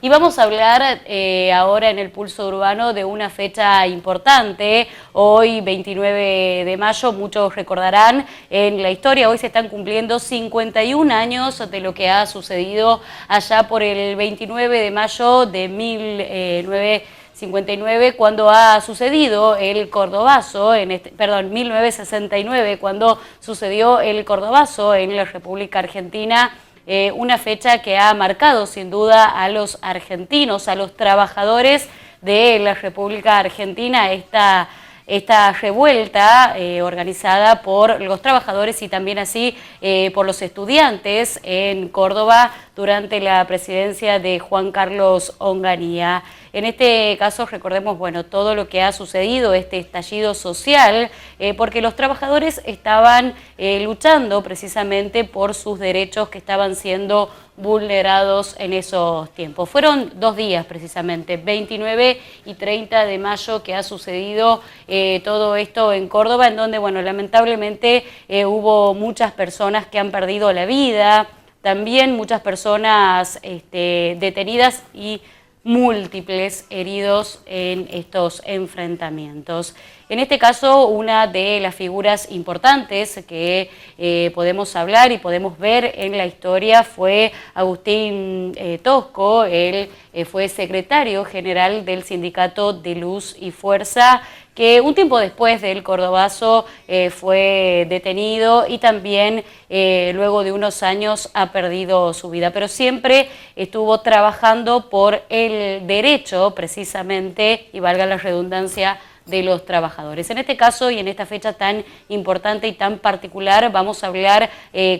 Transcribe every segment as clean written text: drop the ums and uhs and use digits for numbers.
Y vamos a hablar ahora en el Pulso Urbano de una fecha importante. Hoy, 29 de mayo, muchos recordarán en la historia, hoy se están cumpliendo 51 años de lo que ha sucedido allá por el 29 de mayo de 1959, cuando ha sucedido el Cordobazo, 1969, cuando sucedió el Cordobazo en la República Argentina. Una fecha que ha marcado sin duda a los argentinos, a los trabajadores de la República Argentina, esta revuelta organizada por los trabajadores y también así por los estudiantes en Córdoba durante la presidencia de Juan Carlos Onganía. En este caso recordemos, bueno, todo lo que ha sucedido, este estallido social, porque los trabajadores estaban luchando precisamente por sus derechos que estaban siendo vulnerados en esos tiempos. Fueron 2 días precisamente, 29 y 30 de mayo, que ha sucedido todo esto en Córdoba, en donde, bueno, lamentablemente hubo muchas personas que han perdido la vida, también muchas personas detenidas y múltiples heridos en estos enfrentamientos. En este caso, una de las figuras importantes que podemos hablar y podemos ver en la historia fue Agustín Tosco. Él fue secretario general del Sindicato de Luz y Fuerza, que un tiempo después del Cordobazo fue detenido y también luego de unos años ha perdido su vida, pero siempre estuvo trabajando por el derecho precisamente, y valga la redundancia, de los trabajadores. En este caso y en esta fecha tan importante y tan particular, vamos a hablar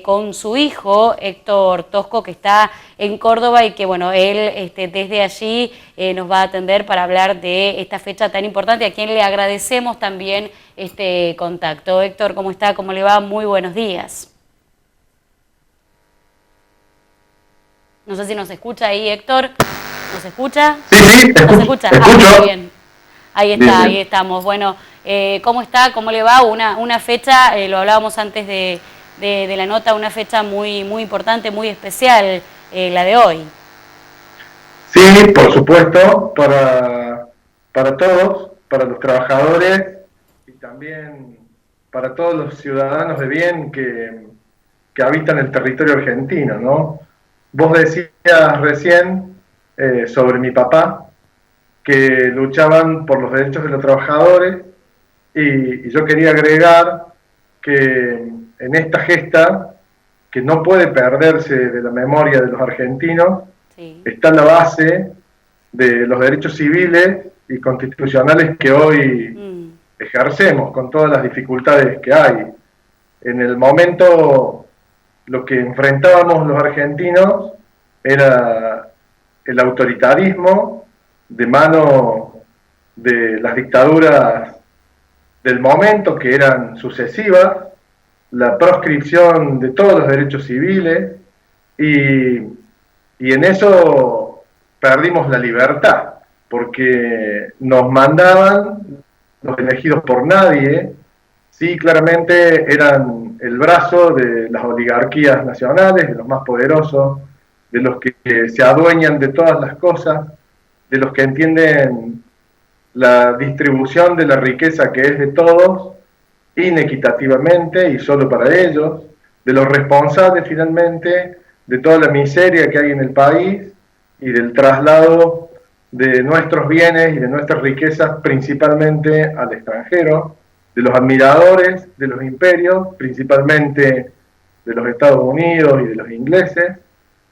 con su hijo, Héctor Tosco, que está en Córdoba y que, bueno, él desde allí nos va a atender para hablar de esta fecha tan importante, a quien le agradecemos también este contacto. Héctor, ¿cómo está? ¿Cómo le va? Muy buenos días. No sé si nos escucha ahí, Héctor. ¿Nos escucha? Sí, ¿Nos escucha? Muy bien. Ahí está, bien. Ahí estamos. Bueno, ¿cómo está? ¿Cómo le va? Una fecha, lo hablábamos antes de la nota, una fecha muy importante, muy especial, la de hoy. Sí, por supuesto, para todos, para los trabajadores y también para todos los ciudadanos de bien que habitan el territorio argentino, ¿no? Vos decías recién sobre mi papá, que luchaban por los derechos de los trabajadores, y yo quería agregar que en esta gesta, que no puede perderse de la memoria de los argentinos, Sí. está la base de los derechos civiles y constitucionales que hoy ejercemos con todas las dificultades que hay. En el momento, lo que enfrentábamos los argentinos era el autoritarismo de mano de las dictaduras del momento, que eran sucesivas, la proscripción de todos los derechos civiles, y en eso perdimos la libertad, porque nos mandaban los elegidos por nadie. Sí, claramente eran el brazo de las oligarquías nacionales, de los más poderosos, de los que se adueñan de todas las cosas, de los que entienden la distribución de la riqueza que es de todos, inequitativamente y solo para ellos, de los responsables finalmente de toda la miseria que hay en el país y del traslado de nuestros bienes y de nuestras riquezas principalmente al extranjero, de los admiradores de los imperios, principalmente de los Estados Unidos y de los ingleses.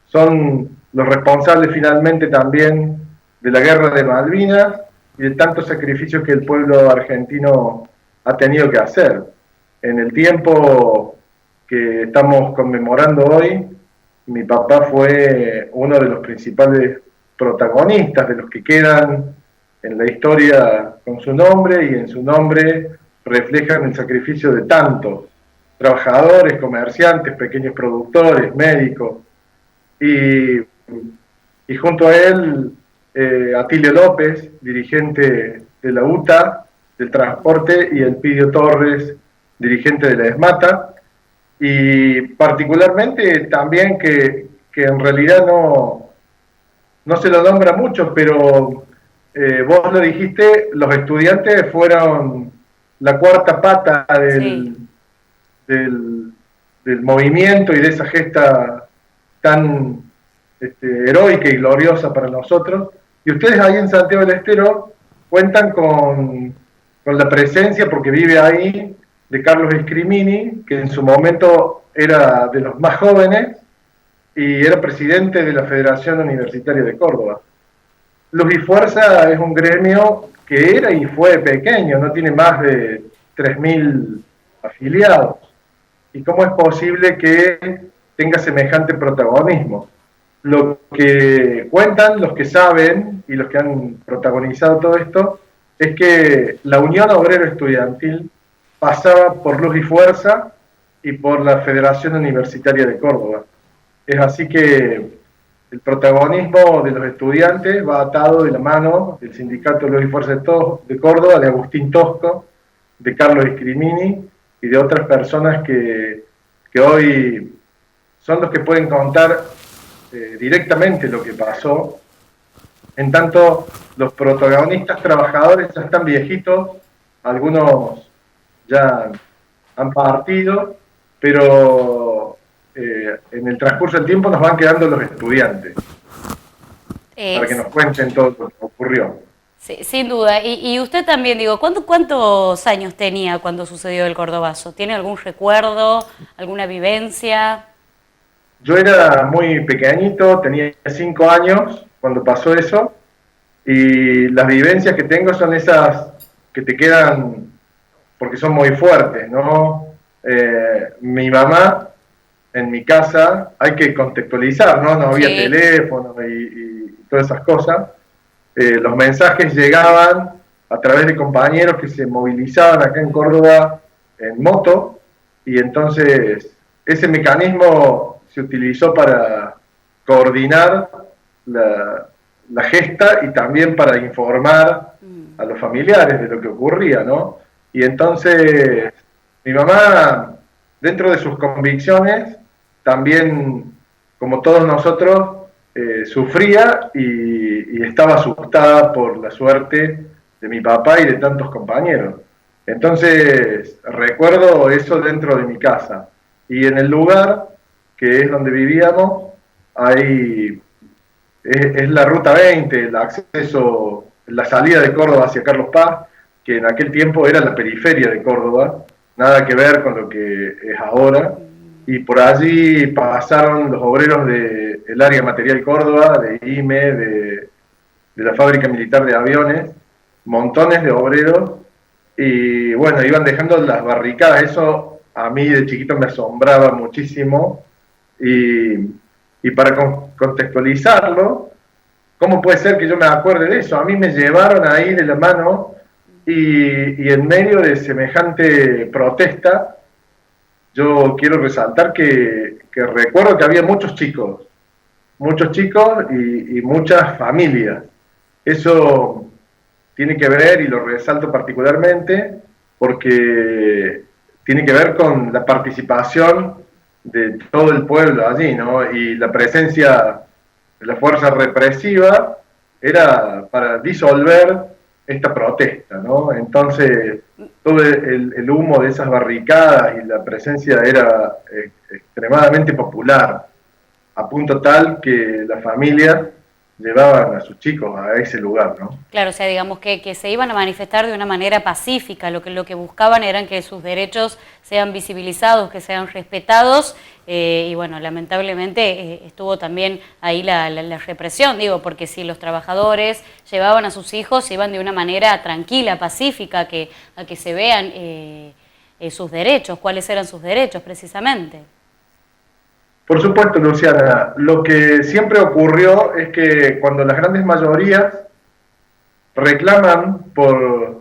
Son los responsables finalmente también de la guerra de Malvinas y de tantos sacrificios que el pueblo argentino ha tenido que hacer. En el tiempo que estamos conmemorando hoy, mi papá fue uno de los principales protagonistas, de los que quedan en la historia con su nombre, y en su nombre reflejan el sacrificio de tantos trabajadores, comerciantes, pequeños productores, médicos, y junto a él Atilio López, dirigente de la UTA, del transporte, y Elpidio Torres, dirigente de la ESMATA, y particularmente también que en realidad no se lo nombra mucho, pero vos lo dijiste, los estudiantes fueron la cuarta pata Sí. del, del movimiento y de esa gesta tan heroica y gloriosa para nosotros. Y ustedes ahí en Santiago del Estero cuentan con la presencia, porque vive ahí, de Carlos Escrimini, que en su momento era de los más jóvenes y era presidente de la Federación Universitaria de Córdoba. Luz y Fuerza es un gremio que era y fue pequeño, no tiene más de 3.000 afiliados. ¿Y cómo es posible que tenga semejante protagonismo? Lo que cuentan los que saben y los que han protagonizado todo esto es que la Unión Obrero Estudiantil pasaba por Luz y Fuerza y por la Federación Universitaria de Córdoba. Es así que el protagonismo de los estudiantes va atado de la mano del Sindicato Luz y Fuerza de Córdoba, de Agustín Tosco, de Carlos Escrimini y de otras personas que hoy son los que pueden contar directamente lo que pasó. En tanto, los protagonistas trabajadores ya están viejitos, algunos ya han partido, pero en el transcurso del tiempo nos van quedando los estudiantes para que nos cuenten todo lo que ocurrió. Sí, sin duda. Y usted también, digo, ¿cuántos años tenía cuando sucedió el Cordobazo? ¿Tiene algún recuerdo, alguna vivencia? Yo era muy pequeñito, tenía 5 años cuando pasó eso, y las vivencias que tengo son esas que te quedan porque son muy fuertes, ¿no? Mi mamá, en mi casa, hay que contextualizar, ¿no? No había Sí. teléfono y todas esas cosas. Los mensajes llegaban a través de compañeros que se movilizaban acá en Córdoba en moto, y entonces ese mecanismo se utilizó para coordinar la gesta y también para informar a los familiares de lo que ocurría, ¿no? Y entonces mi mamá, dentro de sus convicciones, también, como todos nosotros, sufría y estaba asustada por la suerte de mi papá y de tantos compañeros. Entonces, recuerdo eso dentro de mi casa. Y en el lugar, que es donde vivíamos, hay, es la Ruta 20, el acceso, la salida de Córdoba hacia Carlos Paz, que en aquel tiempo era la periferia de Córdoba, nada que ver con lo que es ahora, y por allí pasaron los obreros del área material Córdoba, de IME, de la fábrica militar de aviones, montones de obreros, y bueno, iban dejando las barricadas. Eso a mí de chiquito me asombraba muchísimo, y, y para contextualizarlo, ¿cómo puede ser que yo me acuerde de eso? A mí me llevaron ahí de la mano, y en medio de semejante protesta, yo quiero resaltar que recuerdo que había muchos chicos y muchas familias. Eso tiene que ver, y lo resalto particularmente, porque tiene que ver con la participación de todo el pueblo allí, ¿no? Y la presencia de la fuerza represiva era para disolver esta protesta, ¿no? Entonces, todo el humo de esas barricadas y la presencia era extremadamente popular, a punto tal que la familia llevaban a sus chicos a ese lugar, ¿no? Claro, o sea, digamos que se iban a manifestar de una manera pacífica, lo que buscaban eran que sus derechos sean visibilizados, que sean respetados, y bueno, lamentablemente estuvo también ahí la represión, digo, porque si los trabajadores llevaban a sus hijos, iban de una manera tranquila, pacífica, a que se vean sus derechos, cuáles eran sus derechos precisamente. Por supuesto, Luciana, lo que siempre ocurrió es que cuando las grandes mayorías reclaman por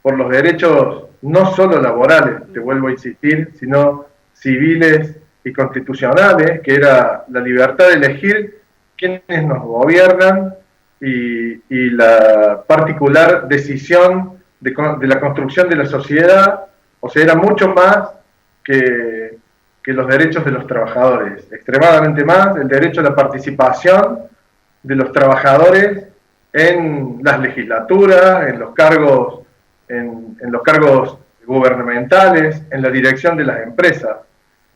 los derechos no solo laborales, te vuelvo a insistir, sino civiles y constitucionales, que era la libertad de elegir quiénes nos gobiernan y la particular decisión de la construcción de la sociedad. O sea, era mucho más que los derechos de los trabajadores, extremadamente más. El derecho a la participación de los trabajadores en las legislaturas, en los cargos, en los cargos gubernamentales, en la dirección de las empresas.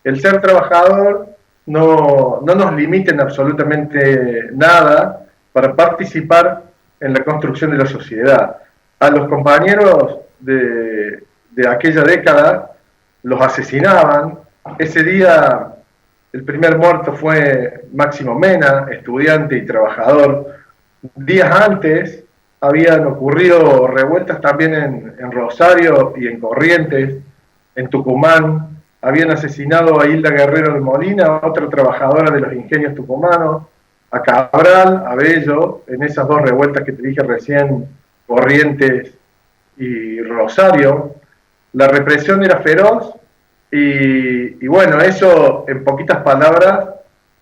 El ser trabajador no nos limita en absolutamente nada para participar en la construcción de la sociedad. A los compañeros de aquella década los asesinaban. Ese día el primer muerto fue Máximo Mena, estudiante y trabajador. Días antes habían ocurrido revueltas también en Rosario y en Corrientes, en Tucumán. Habían asesinado a Hilda Guerrero de Molina, otra trabajadora de los ingenios tucumanos, a Cabral, a Bello, en esas dos revueltas que te dije recién, Corrientes y Rosario. La represión era feroz y bueno, eso en poquitas palabras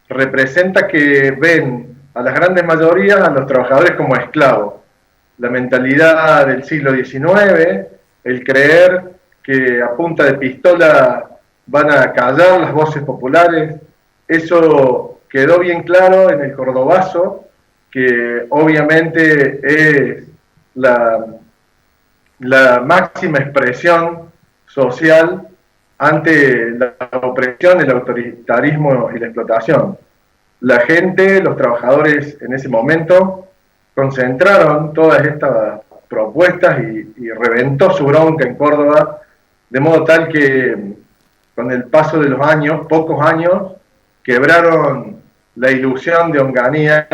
representa que ven a las grandes mayorías a los trabajadores como esclavos. La mentalidad del siglo XIX, el creer que a punta de pistola van a callar las voces populares, eso quedó bien claro en el Cordobazo, que obviamente es la máxima expresión social ante la opresión, el autoritarismo y la explotación. La gente, los trabajadores en ese momento, concentraron todas estas propuestas y reventó su bronca en Córdoba, de modo tal que con el paso de los años, pocos años, quebraron la ilusión de Onganía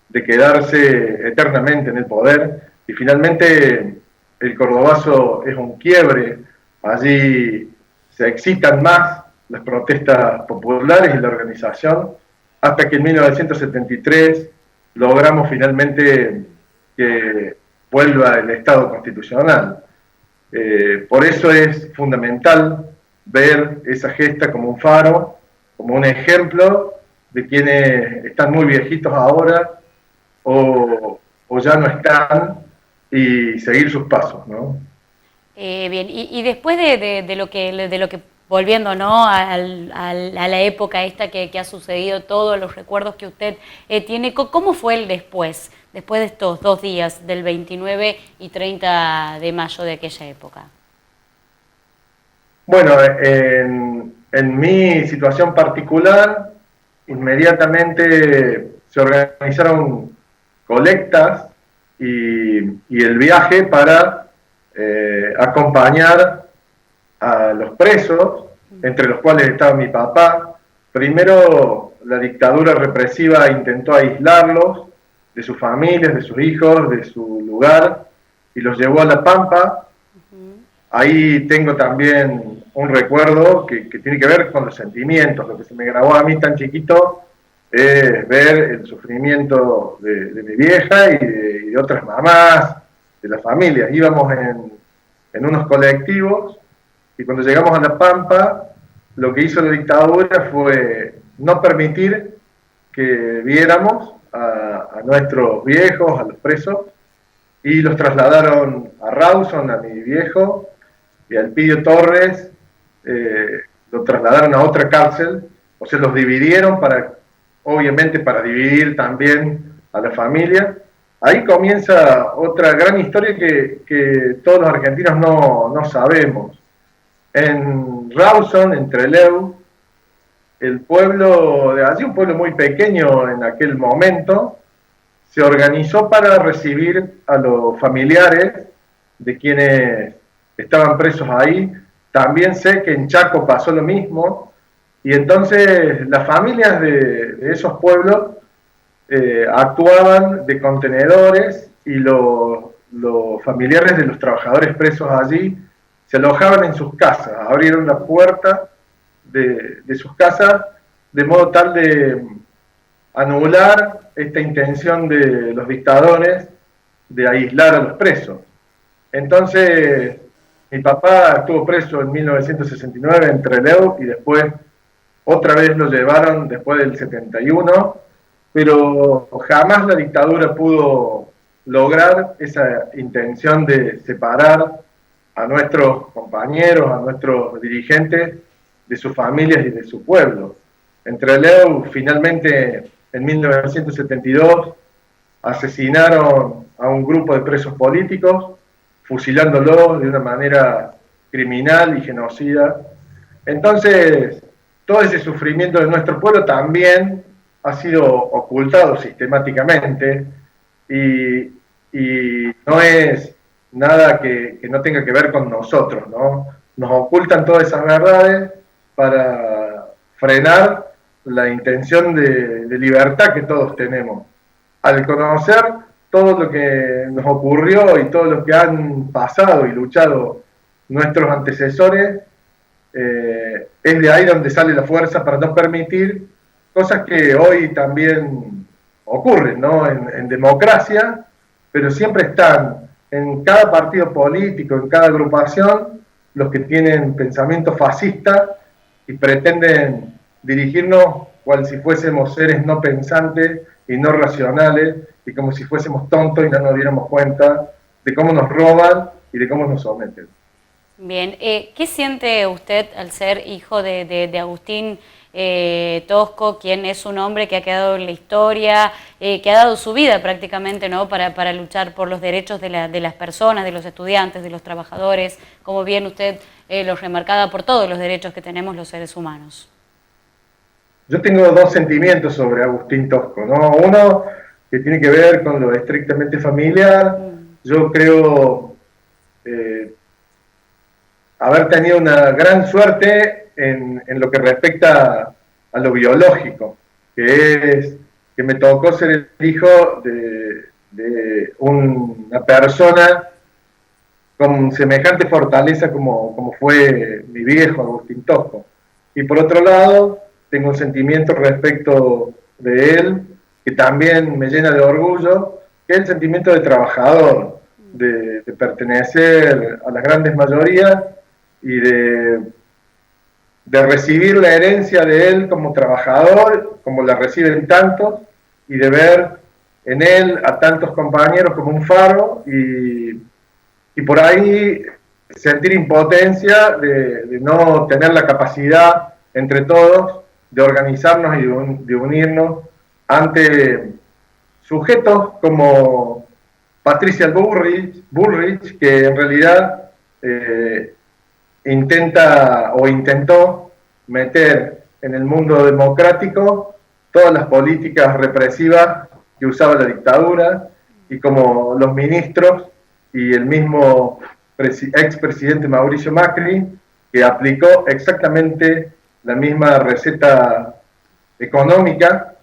de quedarse eternamente en el poder, y finalmente el Cordobazo es un quiebre. Allí se excitan más las protestas populares y la organización, hasta que en 1973 logramos finalmente que vuelva el Estado constitucional. Por eso es fundamental ver esa gesta como un faro, como un ejemplo de quienes están muy viejitos ahora o ya no están, y seguir sus pasos, ¿no? Bien, y después de lo que volviendo, ¿no?, a la época esta que ha sucedido, todos los recuerdos que usted tiene, ¿cómo fue el después de estos 2 días, del 29 y 30 de mayo de aquella época? Bueno, en mi situación particular, inmediatamente se organizaron colectas y el viaje para acompañar a los presos, entre los cuales estaba mi papá. Primero, la dictadura represiva intentó aislarlos de sus familias, de sus hijos, de su lugar, y los llevó a La Pampa. Ahí tengo también un recuerdo que tiene que ver con los sentimientos. Lo que se me grabó a mí tan chiquito es ver el sufrimiento de mi vieja y de otras mamás, de la familia. Íbamos en unos colectivos, y cuando llegamos a La Pampa, lo que hizo la dictadura fue no permitir que viéramos a nuestros viejos, a los presos, y los trasladaron a Rawson, a mi viejo, y a Elpidio Torres, lo trasladaron a otra cárcel. O sea, los dividieron obviamente para dividir también a la familia. Ahí comienza otra gran historia que todos los argentinos no sabemos. En Rawson, en Trelew, el pueblo de allí, un pueblo muy pequeño en aquel momento, se organizó para recibir a los familiares de quienes estaban presos ahí. También sé que en Chaco pasó lo mismo, y entonces las familias de esos pueblos actuaban de contenedores, y los familiares de los trabajadores presos allí se alojaban en sus casas, abrieron la puerta de sus casas de modo tal de anular esta intención de los dictadores de aislar a los presos. Entonces, mi papá estuvo preso en 1969 en Trelew, y después otra vez lo llevaron después del 71, pero jamás la dictadura pudo lograr esa intención de separar a nuestros compañeros, a nuestros dirigentes, de sus familias y de su pueblo. En Trelew, finalmente, en 1972, asesinaron a un grupo de presos políticos, fusilándolos de una manera criminal y genocida. Entonces, todo ese sufrimiento de nuestro pueblo también ha sido ocultado sistemáticamente y no es nada que no tenga que ver con nosotros, ¿no? Nos ocultan todas esas verdades para frenar la intención de libertad que todos tenemos. Al conocer todo lo que nos ocurrió y todo lo que han pasado y luchado nuestros antecesores, es de ahí donde sale la fuerza para no permitir cosas que hoy también ocurren, ¿no? En democracia, pero siempre están en cada partido político, en cada agrupación, los que tienen pensamiento fascista y pretenden dirigirnos cual si fuésemos seres no pensantes y no racionales, y como si fuésemos tontos y no nos diéramos cuenta de cómo nos roban y de cómo nos someten. Bien, ¿qué siente usted al ser hijo de Agustín Tosco, quien es un hombre que ha quedado en la historia, que ha dado su vida prácticamente, ¿no?, para luchar por los derechos de las personas, de los estudiantes, de los trabajadores, como bien usted los remarcaba, por todos los derechos que tenemos los seres humanos? Yo tengo dos sentimientos sobre Agustín Tosco, ¿no? Uno que tiene que ver con lo estrictamente familiar. Yo creo haber tenido una gran suerte en lo que respecta a lo biológico, que es que me tocó ser el hijo de una persona con semejante fortaleza como fue mi viejo Agustín Tosco. Y por otro lado, tengo un sentimiento respecto de él que también me llena de orgullo, que es el sentimiento de trabajador, de pertenecer a las grandes mayorías y de recibir la herencia de él como trabajador, como la reciben tantos, y de ver en él a tantos compañeros como un faro, y por ahí sentir impotencia de no tener la capacidad entre todos de organizarnos y de unirnos ante sujetos como Patricia Bullrich, que en realidad intentó meter en el mundo democrático todas las políticas represivas que usaba la dictadura, y como los ministros y el mismo expresidente Mauricio Macri, que aplicó exactamente la misma receta económica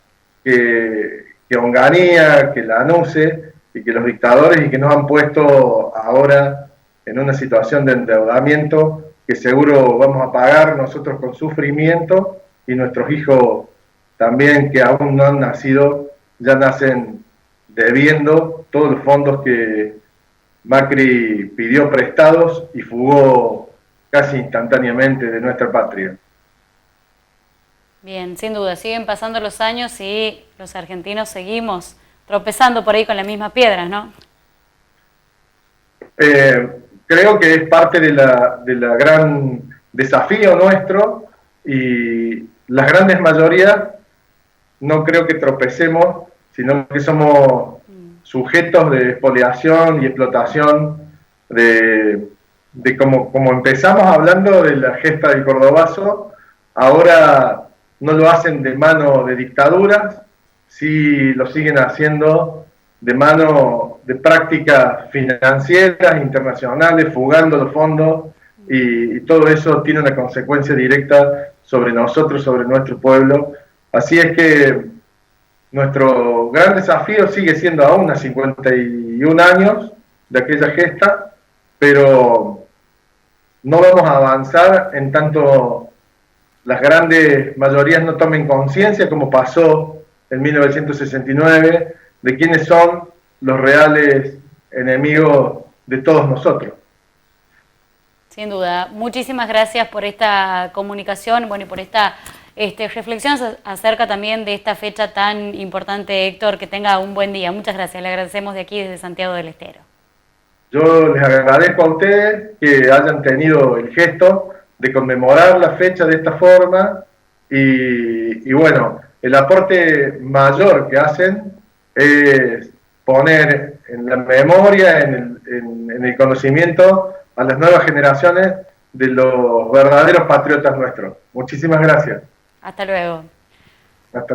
que Onganía, que la ANUCE y que los dictadores, y que nos han puesto ahora en una situación de endeudamiento que seguro vamos a pagar nosotros con sufrimiento, y nuestros hijos también, que aún no han nacido, ya nacen debiendo todos los fondos que Macri pidió prestados y fugó casi instantáneamente de nuestra patria. Bien, sin duda, siguen pasando los años y los argentinos seguimos tropezando por ahí con la misma piedra, ¿no? Creo que es parte de la gran desafío nuestro, y las grandes mayorías no creo que tropecemos, sino que somos sujetos de expoliación y explotación de como empezamos hablando de la gesta del Cordobazo. Ahora no lo hacen de mano de dictaduras, sí lo siguen haciendo de mano de prácticas financieras internacionales, fugando los fondos, y todo eso tiene una consecuencia directa sobre nosotros, sobre nuestro pueblo. Así es que nuestro gran desafío sigue siendo aún a 51 años de aquella gesta, pero no vamos a avanzar en tanto las grandes mayorías no tomen conciencia, como pasó en 1969, de quiénes son los reales enemigos de todos nosotros. Sin duda. Muchísimas gracias por esta comunicación, bueno, y por esta reflexión acerca también de esta fecha tan importante, Héctor. Que tenga un buen día. Muchas gracias. Le agradecemos de aquí desde Santiago del Estero. Yo les agradezco a ustedes que hayan tenido el gesto de conmemorar la fecha de esta forma, y bueno, el aporte mayor que hacen es poner en la memoria, en el conocimiento a las nuevas generaciones de los verdaderos patriotas nuestros. Muchísimas gracias. Hasta luego. Hasta